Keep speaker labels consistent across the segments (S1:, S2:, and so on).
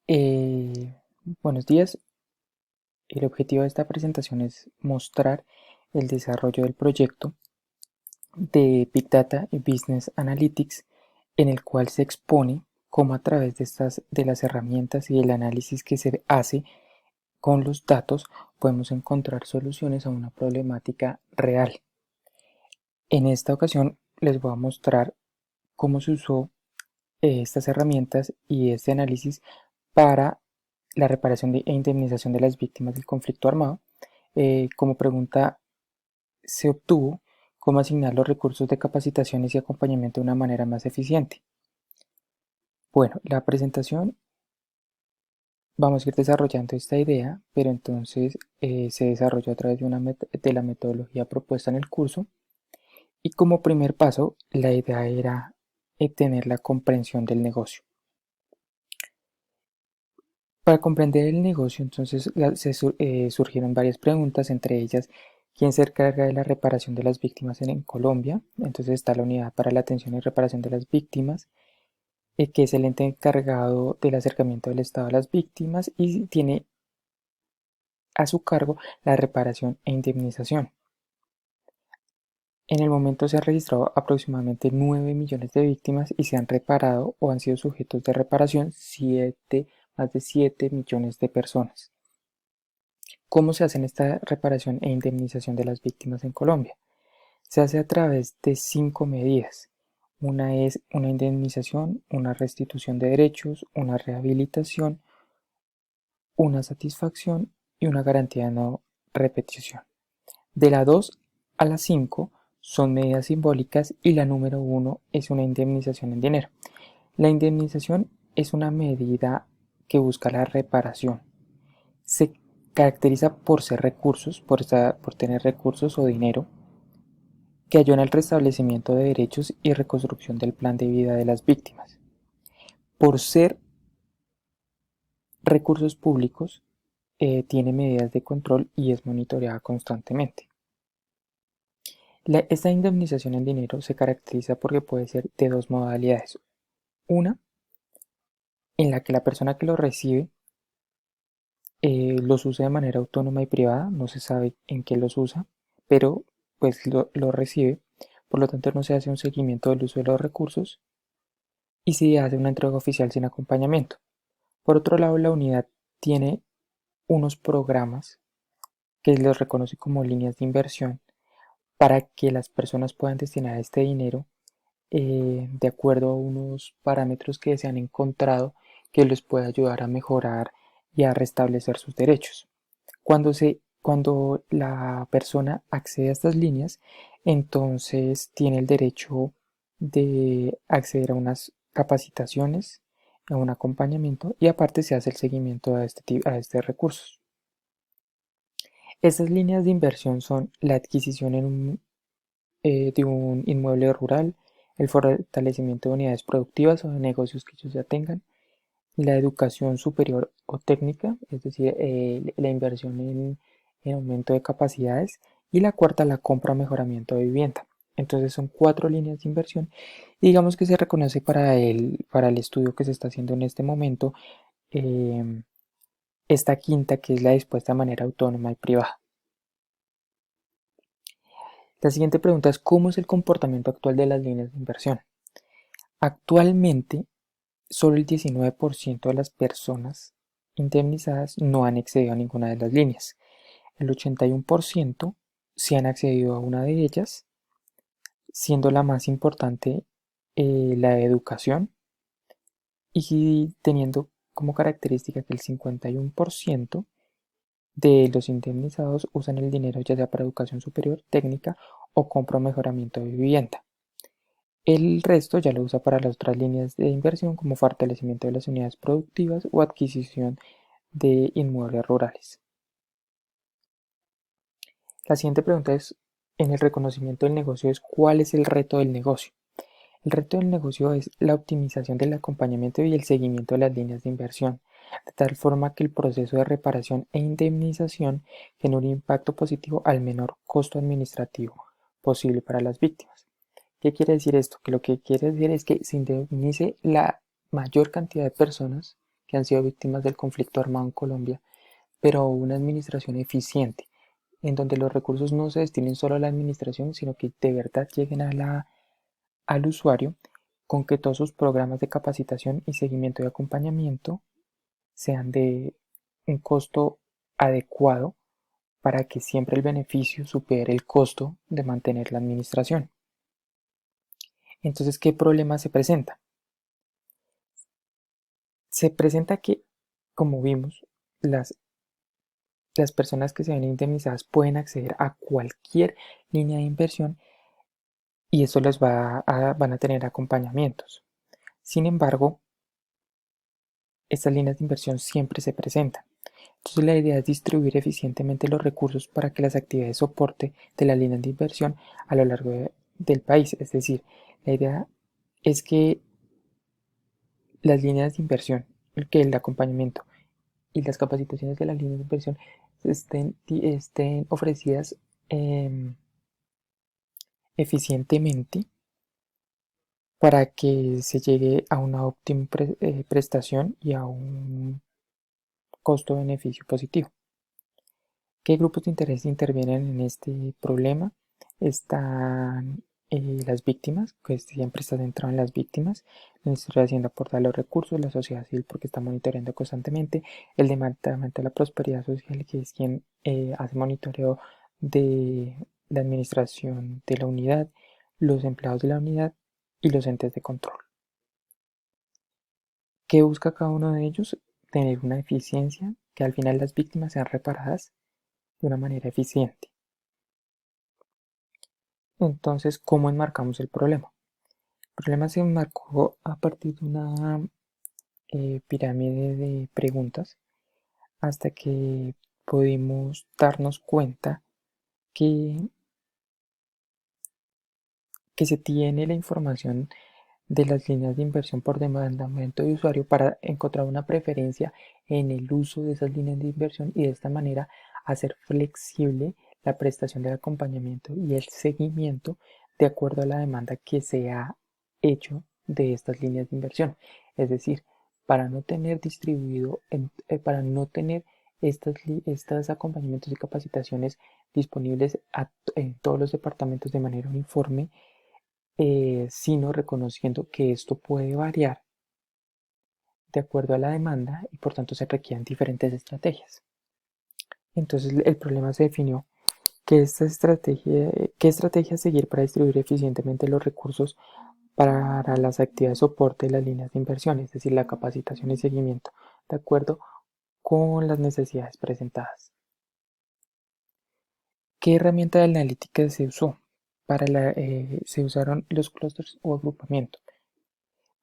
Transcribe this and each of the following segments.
S1: Eh, Buenos días. El objetivo de esta presentación es mostrar el desarrollo del proyecto de Big Data y Business Analytics, en el cual se expone cómo a través de las herramientas y el análisis que se hace con los datos podemos encontrar soluciones a una problemática real. En esta ocasión les voy a mostrar cómo se usó estas herramientas y este análisis para la reparación e indemnización de las víctimas del conflicto armado. Como pregunta, se obtuvo cómo asignar los recursos de capacitaciones y acompañamiento de una manera más eficiente. Bueno, la presentación vamos a ir desarrollando esta idea, pero entonces se desarrolló a través de la metodología propuesta en el curso, y como primer paso la idea era tener la comprensión del negocio. Para comprender el negocio, entonces surgieron varias preguntas, entre ellas, ¿quién se encarga de la reparación de las víctimas en Colombia? Entonces está la Unidad para la Atención y Reparación de las Víctimas, que es el ente encargado del acercamiento del Estado a las víctimas y tiene a su cargo la reparación e indemnización. En el momento se han registrado aproximadamente 9 millones de víctimas y se han reparado o han sido sujetos de reparación más de 7 millones de personas. ¿Cómo se hace esta reparación e indemnización de las víctimas en Colombia? Se hace a través de 5 medidas. Una es una indemnización, una restitución de derechos, una rehabilitación, una satisfacción y una garantía de no repetición. De la 2 a la 5 son medidas simbólicas y la número 1 es una indemnización en dinero. La indemnización es una medida que busca la reparación. Se caracteriza por ser recursos, por tener recursos o dinero que ayudan al restablecimiento de derechos y reconstrucción del plan de vida de las víctimas. Por ser recursos públicos, tiene medidas de control y es monitoreada constantemente. Esta indemnización en dinero se caracteriza porque puede ser de dos modalidades. Una, en la que la persona que lo recibe los usa de manera autónoma y privada, no se sabe en qué los usa, pero pues lo recibe, por lo tanto no se hace un seguimiento del uso de los recursos y se hace una entrega oficial sin acompañamiento. Por otro lado, la unidad tiene unos programas que los reconoce como líneas de inversión para que las personas puedan destinar este dinero de acuerdo a unos parámetros que se han encontrado que les puede ayudar a mejorar y a restablecer sus derechos. Cuando la persona accede a estas líneas, entonces tiene el derecho de acceder a unas capacitaciones, a un acompañamiento y aparte se hace el seguimiento a este recursos. Estas líneas de inversión son la adquisición de un inmueble rural, el fortalecimiento de unidades productivas o de negocios que ellos ya tengan, la educación superior o técnica, es decir, la inversión en aumento de capacidades, y la cuarta, la compra o mejoramiento de vivienda. Entonces son 4 líneas de inversión y digamos que se reconoce para el estudio que se está haciendo en este momento eh, esta quinta, que es la dispuesta de manera autónoma y privada. La siguiente pregunta es: ¿cómo es el comportamiento actual de las líneas de inversión? Actualmente, solo el 19% de las personas indemnizadas no han accedido a ninguna de las líneas. El 81% sí han accedido a una de ellas, siendo la más importante la de educación, y teniendo como característica que el 51% de los indemnizados usan el dinero ya sea para educación superior, técnica o compra o mejoramiento de vivienda. El resto ya lo usa para las otras líneas de inversión como fortalecimiento de las unidades productivas o adquisición de inmuebles rurales. La siguiente pregunta es, en el reconocimiento del negocio, es ¿cuál es el reto del negocio? El reto del negocio es la optimización del acompañamiento y el seguimiento de las líneas de inversión, de tal forma que el proceso de reparación e indemnización genere un impacto positivo al menor costo administrativo posible para las víctimas. ¿Qué quiere decir esto? Que lo que quiere decir es que se indemnice la mayor cantidad de personas que han sido víctimas del conflicto armado en Colombia, pero una administración eficiente, en donde los recursos no se destinen solo a la administración, sino que de verdad lleguen al usuario, con que todos sus programas de capacitación y seguimiento y acompañamiento sean de un costo adecuado para que siempre el beneficio supere el costo de mantener la administración. Entonces, ¿qué problema se presenta? Se presenta que, como vimos, las personas que se ven indemnizadas pueden acceder a cualquier línea de inversión y eso van a tener acompañamientos. Sin embargo, estas líneas de inversión siempre se presentan. Entonces la idea es distribuir eficientemente los recursos para que las actividades de soporte de las líneas de inversión a lo largo del país. Es decir, la idea es que las líneas de inversión, que el acompañamiento y las capacitaciones de las líneas de inversión estén ofrecidas eficientemente para que se llegue a una óptima prestación y a un costo-beneficio positivo. ¿Qué grupos de interés intervienen en este problema? Están las víctimas, que siempre está centrado en las víctimas. El Ministerio de Hacienda aporta los recursos, la sociedad civil porque está monitoreando constantemente, el Departamento de la Prosperidad Social, que es quien hace monitoreo de la administración de la unidad, los empleados de la unidad y los entes de control. ¿Qué busca cada uno de ellos? Tener una eficiencia, que al final las víctimas sean reparadas de una manera eficiente. Entonces, ¿cómo enmarcamos el problema? El problema se enmarcó a partir de una pirámide de preguntas hasta que pudimos darnos cuenta que, que se tiene la información de las líneas de inversión por demandamiento de usuario para encontrar una preferencia en el uso de esas líneas de inversión y de esta manera hacer flexible la prestación del acompañamiento y el seguimiento de acuerdo a la demanda que se ha hecho de estas líneas de inversión. Es decir, para no tener para no tener estos acompañamientos y capacitaciones disponibles en todos los departamentos de manera uniforme, sino reconociendo que esto puede variar de acuerdo a la demanda y por tanto se requieren diferentes estrategias. Entonces el problema se definió qué estrategia seguir para distribuir eficientemente los recursos para las actividades de soporte de las líneas de inversión, es decir, la capacitación y seguimiento, de acuerdo con las necesidades presentadas. ¿Qué herramienta de analítica se usó? Se usaron los clústeres o agrupamientos.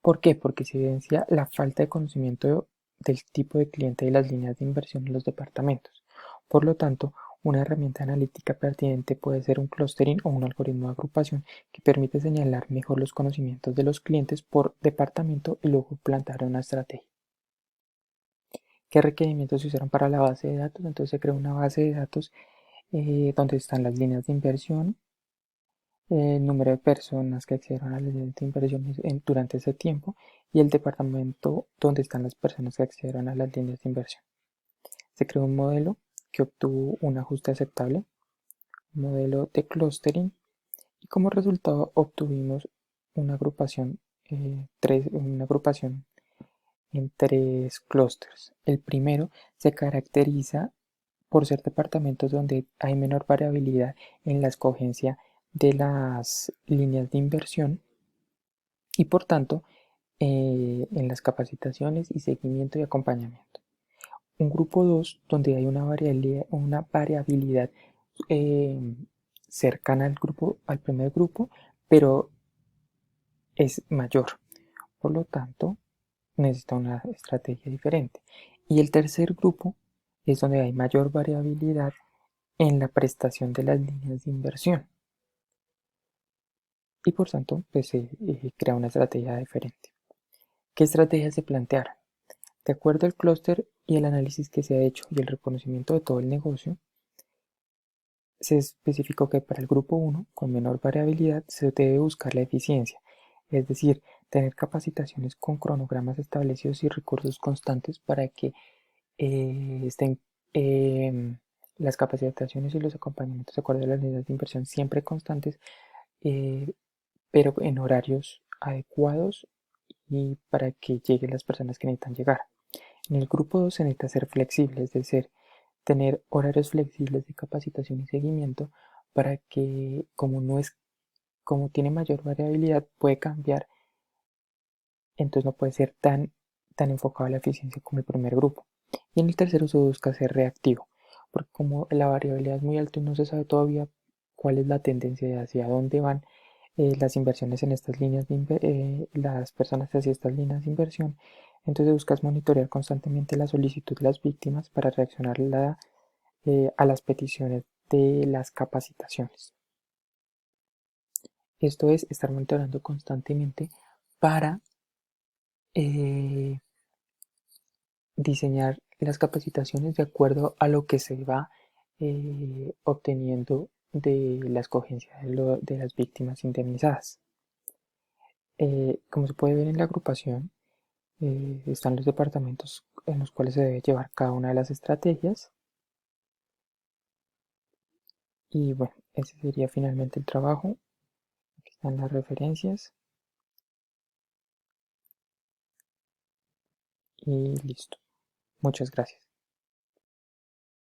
S1: ¿Por qué? Porque se evidencia la falta de conocimiento del tipo de cliente de las líneas de inversión en los departamentos. Por lo tanto, una herramienta analítica pertinente puede ser un clustering o un algoritmo de agrupación que permite señalar mejor los conocimientos de los clientes por departamento y luego plantear una estrategia. ¿Qué requerimientos se usaron para la base de datos? Entonces se creó una base de datos donde están las líneas de inversión, el número de personas que accedieron a las líneas de inversión durante ese tiempo y el departamento donde están las personas que accedieron a las líneas de inversión. Se creó un modelo que obtuvo un ajuste aceptable, un modelo de clustering, y como resultado obtuvimos una agrupación, una agrupación en 3 clústeres. El primero se caracteriza por ser departamentos donde hay menor variabilidad en la escogencia de las líneas de inversión y por tanto en las capacitaciones y seguimiento y acompañamiento. Un grupo 2 donde hay una variabilidad cercana al primer grupo, pero es mayor. Por lo tanto, necesita una estrategia diferente. Y el tercer grupo es donde hay mayor variabilidad en la prestación de las líneas de inversión. Y por tanto, pues se crea una estrategia diferente. ¿Qué estrategias se plantearon? De acuerdo al clúster y el análisis que se ha hecho y el reconocimiento de todo el negocio, se especificó que para el grupo 1, con menor variabilidad, se debe buscar la eficiencia, es decir, tener capacitaciones con cronogramas establecidos y recursos constantes para que estén las capacitaciones y los acompañamientos de acuerdo a las líneas de inversión siempre constantes, pero en horarios adecuados y para que lleguen las personas que necesitan llegar. En el grupo 2 se necesita ser flexible, es decir, tener horarios flexibles de capacitación y seguimiento para que, como tiene mayor variabilidad, puede cambiar, entonces no puede ser tan enfocado a la eficiencia como el primer grupo. Y en el tercero se busca ser reactivo, porque como la variabilidad es muy alta y no se sabe todavía cuál es la tendencia de hacia dónde van las inversiones en estas líneas las personas hacia estas líneas de inversión, entonces buscas monitorear constantemente la solicitud de las víctimas para reaccionar a las peticiones de las capacitaciones. Esto es estar monitoreando constantemente para eh, diseñar las capacitaciones de acuerdo a lo que se va obteniendo de la escogencia de las víctimas indemnizadas. Como se puede ver en la agrupación, están los departamentos en los cuales se debe llevar cada una de las estrategias. Y bueno, ese sería finalmente el trabajo. Aquí están las referencias. Y listo. Muchas gracias.